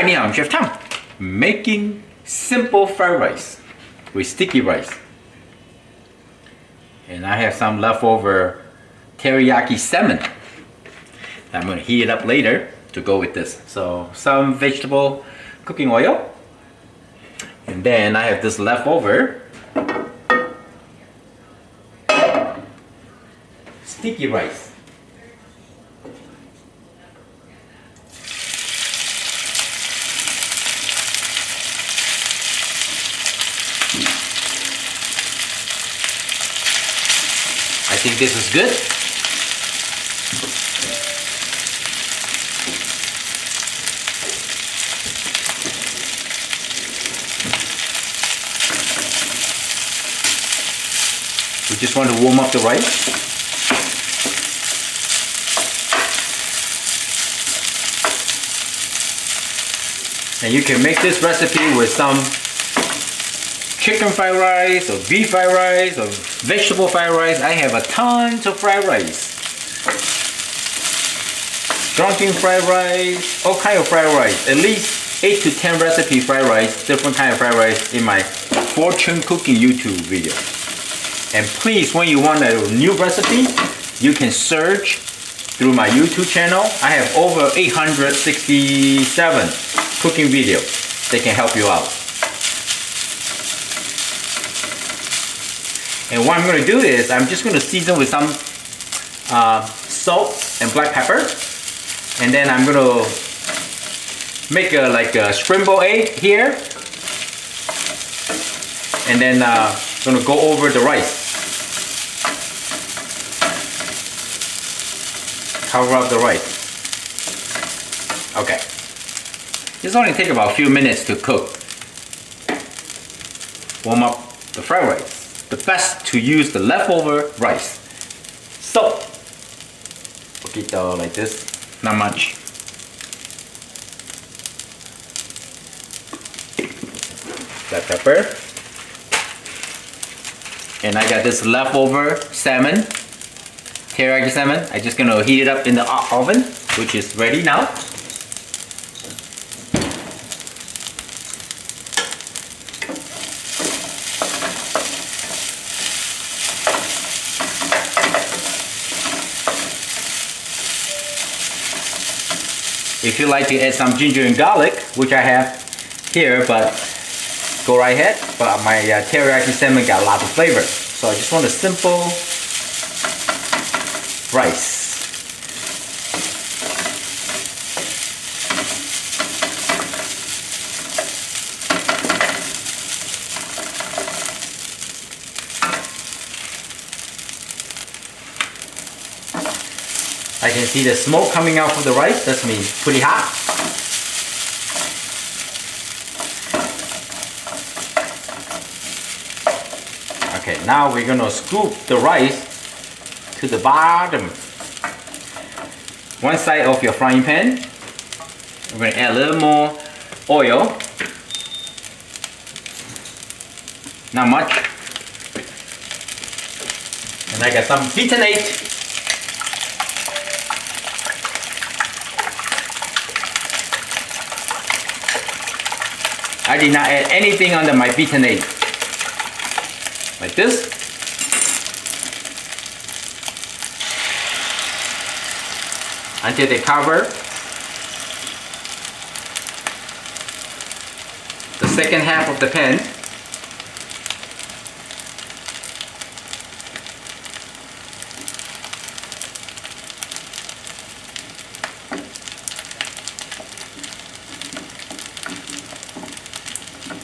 Hi, I'm Chef Tom, making simple fried rice with sticky rice. And I have some leftover teriyaki salmon. I'm going to heat it up later to go with this. So some vegetable cooking oil. And then I have this leftover sticky rice. I think this is good. We just want to warm up the rice. And you can make this recipe with some chicken fried rice or beef fried rice or vegetable fried rice. I have a ton of fried rice. Drunken fried rice, all kind of fried rice. At least 8 to 10 recipe fried rice, different kind of fried rice in my Fortune Cooking YouTube video. And please, when you want a new recipe, you can search through my YouTube channel. I have over 867 cooking videos that can help you out. And what I'm going to do is I'm just going to season with some salt and black pepper, and then I'm going to make like a scrambled egg here, and then going to go over the rice. Cover up the rice. Okay. This only takes about a few minutes to cook. Warm up the fried rice. The best to use the leftover rice. So, poquito like this, not much. Black pepper. And I got this leftover salmon, teriyaki salmon. I'm just gonna heat it up in the oven, which is ready now. If you like to add some ginger and garlic, which I have here, but go right ahead. But my teriyaki salmon got a lot of flavor. So I just want a simple rice. I can see the smoke coming out from the rice. That means pretty hot. Okay, now we're gonna scoop the rice to the bottom. One side of your frying pan. We're gonna add a little more oil. Not much. And I got some beaten egg. I did not add anything under my beaten egg. Like this. Until they cover the second half of the pan.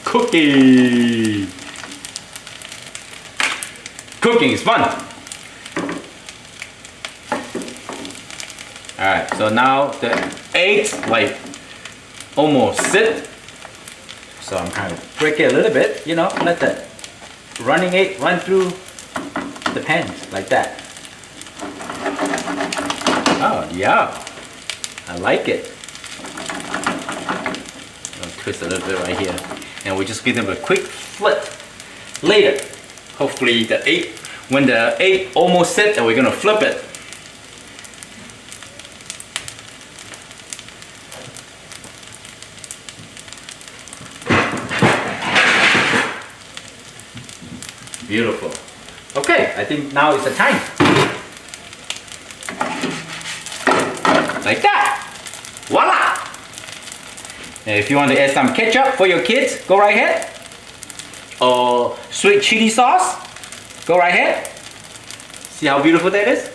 Cooking! Cooking is fun! Alright, so now the eggs like almost sit. So I'm kind of break it a little bit, you know, let the running egg run through the pan like that. Oh yeah, I like it. I'll twist a little bit right here. And we just give them a quick flip later. Hopefully the egg, when the egg almost set, and we're gonna flip it. Beautiful. Okay, I think now is the time. Like that. Voila! And if you want to add some ketchup for your kids, go right ahead. Or sweet chili sauce, go right ahead. See how beautiful that is?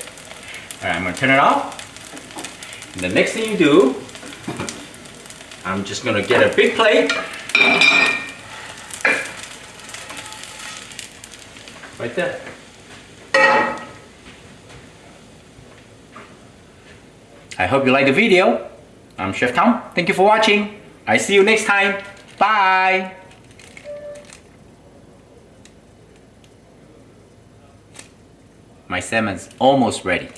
Alright, I'm gonna turn it off. And the next thing you do, I'm just gonna get a big plate. Right there. I hope you like the video. I'm Chef Tom. Thank you for watching. I see you next time. Bye. My salmon's almost ready.